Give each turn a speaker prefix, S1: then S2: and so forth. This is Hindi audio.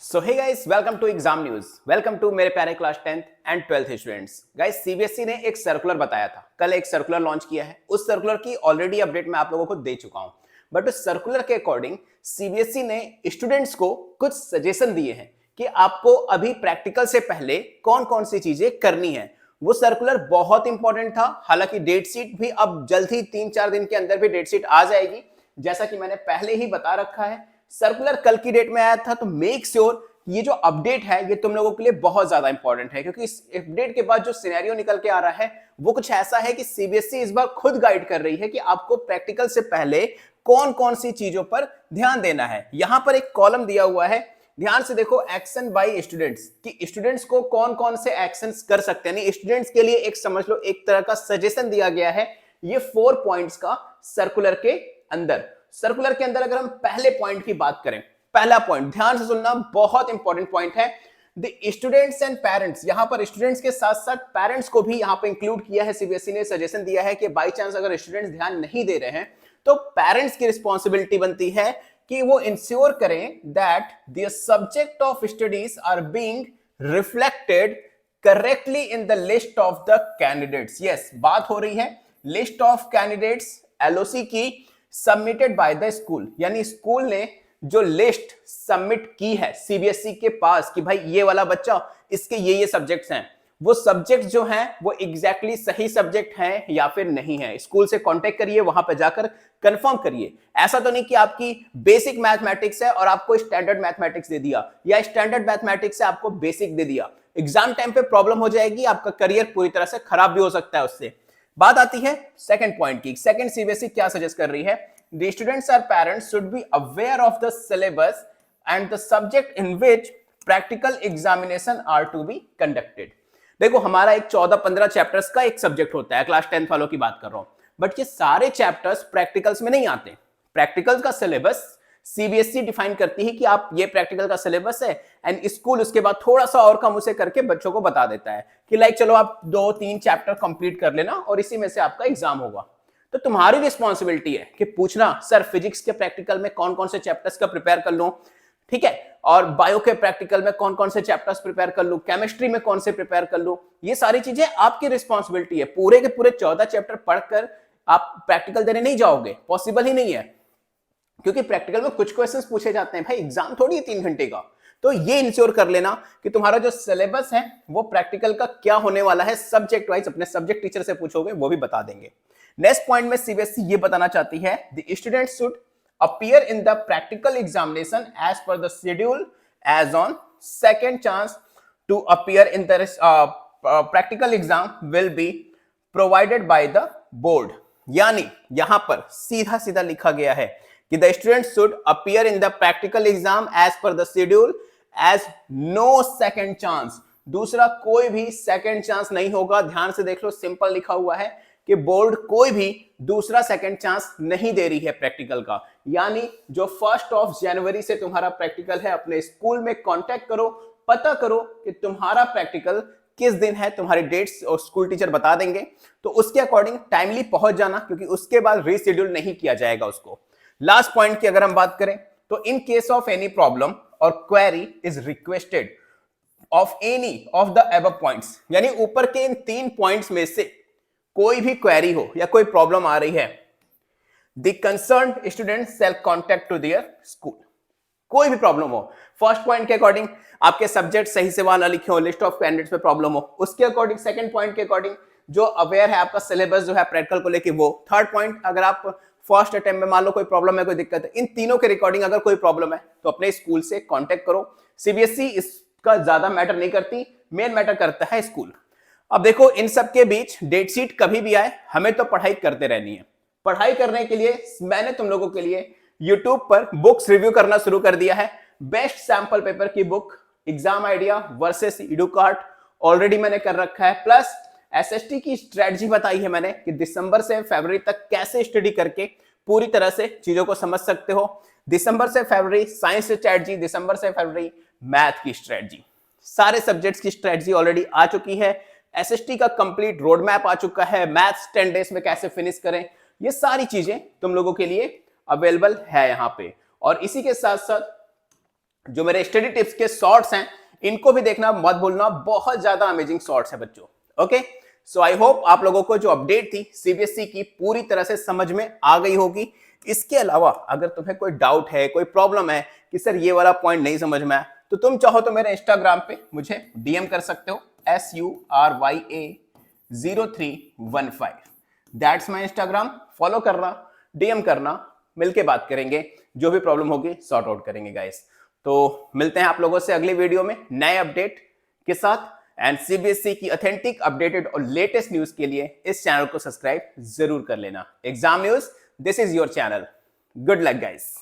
S1: So hey guys, welcome to exam news. Welcome to मेरे प्यारे class 10th and 12th students. Guys, CBSE ने एक सर्कुलर बताया था, कल एक सर्कुलर लॉन्च किया है। उस सर्कुलर की ऑलरेडी अपडेट मैं आप लोगों को दे चुका हूं, बट उस सर्कुलर के अकॉर्डिंग सीबीएसई ने स्टूडेंट्स को कुछ सजेशन दिए हैं कि आपको अभी प्रैक्टिकल से पहले कौन कौन सी चीजें करनी है। वो सर्कुलर बहुत इंपॉर्टेंट था। हालांकि डेट शीट भी अब जल्द ही 3-4 दिन के अंदर भी डेट शीट आ जाएगी, जैसा कि मैंने पहले ही बता रखा है। सर्कुलर कल की डेट में आया था, तो मेक श्योर ये जो अपडेट है ये तुम लोगों के लिए बहुत ज्यादा इंपॉर्टेंट है, क्योंकि इस अपडेट के बाद जो सिनेरियो निकल के आ रहा है वो कुछ ऐसा है कि सीबीएसई इस बार खुद गाइड कर रही है कि आपको प्रैक्टिकल से पहले कौन कौन सी चीजों पर ध्यान देना है। यहां पर एक कॉलम दिया हुआ है, ध्यान से देखो, एक्शन बाय स्टूडेंट्स, कि स्टूडेंट्स को कौन कौन से एक्शंस कर सकते हैं। स्टूडेंट्स के लिए एक समझ लो एक तरह का सजेशन दिया गया है ये 4 पॉइंट्स का सर्कुलर के अंदर। सर्कुलर के अंदर अगर हम पहले पॉइंट की बात करें, पहला पॉइंट ध्यान से सुनना, बहुत इंपॉर्टेंट पॉइंट है। द स्टूडेंट्स एंड पेरेंट्स, यहां पर स्टूडेंट्स के साथ साथ पेरेंट्स को भी यहां पर इंक्लूड किया है। सीबीएसई ने सजेशन दिया है कि बाई चांस अगर स्टूडेंट्स ध्यान नहीं दे रहे हैं तो पेरेंट्स की रिस्पॉन्सिबिलिटी बनती है कि वो इंश्योर करें that the subject of studies are being reflected correctly in the list of the candidates. Yes, बात हो रही है लिस्ट ऑफ कैंडिडेट्स एलओसी की, सबमिटेड बाय द स्कूल, यानी स्कूल ने जो लिस्ट सबमिट की है सीबीएसई के पास कि भाई ये वाला बच्चा इसके ये सब्जेक्ट्स हैं, वो सब्जेक्ट जो हैं वो एग्जैक्टली सही सब्जेक्ट हैं या फिर नहीं है। स्कूल से कांटेक्ट करिए, वहां पर जाकर कंफर्म करिए। ऐसा तो नहीं कि आपकी बेसिक मैथमेटिक्स है और आपको स्टैंडर्ड मैथमेटिक्स दे दिया, या स्टैंडर्ड मैथमेटिक्स से आपको बेसिक दे दिया। एग्जाम टाइम पे प्रॉब्लम हो जाएगी, आपका करियर पूरी तरह से खराब भी हो सकता है उससे। बात आती है सेकंड पॉइंट की। सेकंड, सीबीएसई क्या सजेस्ट कर रही है, the students or parents should be aware of the syllabus and the subject in which practical examination are to be conducted। देखो, हमारा एक 14-15 चैप्टर्स का एक सब्जेक्ट होता है, क्लास 10th वालों की बात कर रहा हूं, बट ये सारे चैप्टर्स प्रैक्टिकल्स में नहीं आते। प्रैक्टिकल्स का सिलेबस सीबीएसई डिफाइन करती है कि आप ये प्रैक्टिकल का सिलेबस है, एंड स्कूल उसके बाद थोड़ा सा और कम उसे करके बच्चों को बता देता है कि लाइक चलो आप 2-3 चैप्टर कंप्लीट कर लेना और इसी में से आपका एग्जाम होगा। तो तुम्हारी रिस्पॉन्सिबिलिटी है कि पूछना, सर फिजिक्स के प्रैक्टिकल में कौन कौन से चैप्टर्स का प्रिपेयर कर लूं, ठीक है, और बायो के प्रैक्टिकल में कौन कौन से चैप्टर्स प्रिपेयर कर लूं, केमिस्ट्री में कौन से प्रिपेयर कर लूं। ये सारी चीजें आपकी रिस्पॉन्सिबिलिटी है। पूरे के पूरे 14 चैप्टर पढ़कर आप प्रैक्टिकल देने नहीं जाओगे, पॉसिबल ही नहीं है, क्योंकि प्रैक्टिकल में कुछ क्वेश्चंस पूछे जाते हैं। भाई एग्जाम थोड़ी है 3 घंटे का। तो ये इंश्योर कर लेना कि तुम्हारा जो सिलेबस है वो प्रैक्टिकल का क्या होने वाला है, सब्जेक्ट वाइज अपने सब्जेक्ट टीचर से पूछोगे, वो भी बता देंगे। नेक्स्ट पॉइंट में सीबीएसई ये बताना चाहती है, the student should appear in the practical examination as per the schedule as on second chance to appear in the practical exam will be provided by the board. यानी यहां पर सीधा सीधा लिखा गया है कि the student should appear in the practical exam as per the schedule as no second chance. दूसरा कोई भी सेकेंड चांस नहीं होगा। ध्यान से देख लो, सिंपल लिखा हुआ है कि बोर्ड कोई भी दूसरा सेकंड चांस नहीं दे रही है प्रैक्टिकल का। यानी जो 1 जनवरी से तुम्हारा प्रैक्टिकल है, अपने स्कूल में कांटेक्ट करो, पता करो कि तुम्हारा प्रैक्टिकल किस दिन है, तुम्हारी डेट्स और स्कूल टीचर बता देंगे, तो उसके अकॉर्डिंग टाइमली पहुंच जाना, क्योंकि उसके बाद रीशेड्यूल नहीं किया जाएगा उसको। लास्ट पॉइंट की अगर हम बात करें तो in case of any problem और query is requested of any of the above points, यानी ऊपर के इन 3 पॉइंट्स में से कोई भी क्वेरी हो या कोई प्रॉब्लम आ रही है, the concerned student shall contact to their school. कोई भी प्रॉब्लम हो, फर्स्ट पॉइंट के अकॉर्डिंग आपके सब्जेक्ट सही से वहां ना लिखे हो, लिस्ट ऑफ कैंडिडेट्स पे प्रॉब्लम हो, उसके अकॉर्डिंग सेकंड पॉइंट के अकॉर्डिंग जो अवेयर है आपका सिलेबस जो है प्रैक्टिकल को लेके वो, थर्ड पॉइंट अगर आप फर्स्ट अटेम्प्ट में मान लो कोई प्रॉब्लम है, कोई दिक्कत है, इन तीनों के रिकॉर्डिंग अगर कोई प्रॉब्लम है तो अपने स्कूल से कांटेक्ट करो। सीबीएसई इसका ज्यादा मैटर नहीं करती, मेन मैटर करता है स्कूल। अब देखो, इन सब के बीच डेट शीट कभी भी आए, हमें तो पढ़ाई करते रहनी है। पढ़ाई करने के लिए मैंने तुम लोगों के लिए YouTube पर बुक्स रिव्यू करना शुरू कर दिया है। बेस्ट सैंपल पेपर की book exam idea versus Educart already मैंने कर रखा है, प्लस एसएसटी की स्ट्रेटजी बताई है मैंने कि दिसंबर से फरवरी तक कैसे स्टडी करके पूरी तरह से चीजों को समझ सकते हो। दिसंबर से फरवरी साइंस स्ट्रेटजी, दिसंबर से फरवरी मैथ की स्ट्रेटजी, सारे सब्जेक्ट्स की स्ट्रेटजी ऑलरेडी आ चुकी है। एसएसटी का कंप्लीट रोड मैप आ चुका है, मैथ्स 10 डेज में कैसे फिनिश करें, ये सारी चीजें तुम लोगों के लिए अवेलेबल है यहाँ पे। और इसी के साथ साथ जो मेरे स्टडी टिप्स के शॉर्ट्स हैं इनको भी देखना मत भूलना, बहुत ज्यादा अमेजिंग शॉर्ट्स है बच्चों। ओके, सो आई होप आप लोगों को जो अपडेट थी सीबीएसई की पूरी तरह से समझ में आ गई होगी। इसके अलावा अगर तुम्हें कोई डाउट है, कोई प्रॉब्लम है कि सर ये वाला पॉइंट नहीं समझ में आया, तो तुम चाहो तो मेरे इंस्टाग्राम पे मुझे डीएम कर सकते हो, SURYA0315, that's my Instagram. Follow करना, डीएम करना, मिलके बात करेंगे, जो भी प्रॉब्लम होगी सॉर्ट आउट करेंगे गाइस। तो मिलते हैं आप लोगों से अगले वीडियो में नए अपडेट के साथ। एंड सीबीएसई की ऑथेंटिक, अपडेटेड और लेटेस्ट न्यूज के लिए इस चैनल को सब्सक्राइब जरूर कर लेना। Exam news, this is your channel. Good luck guys.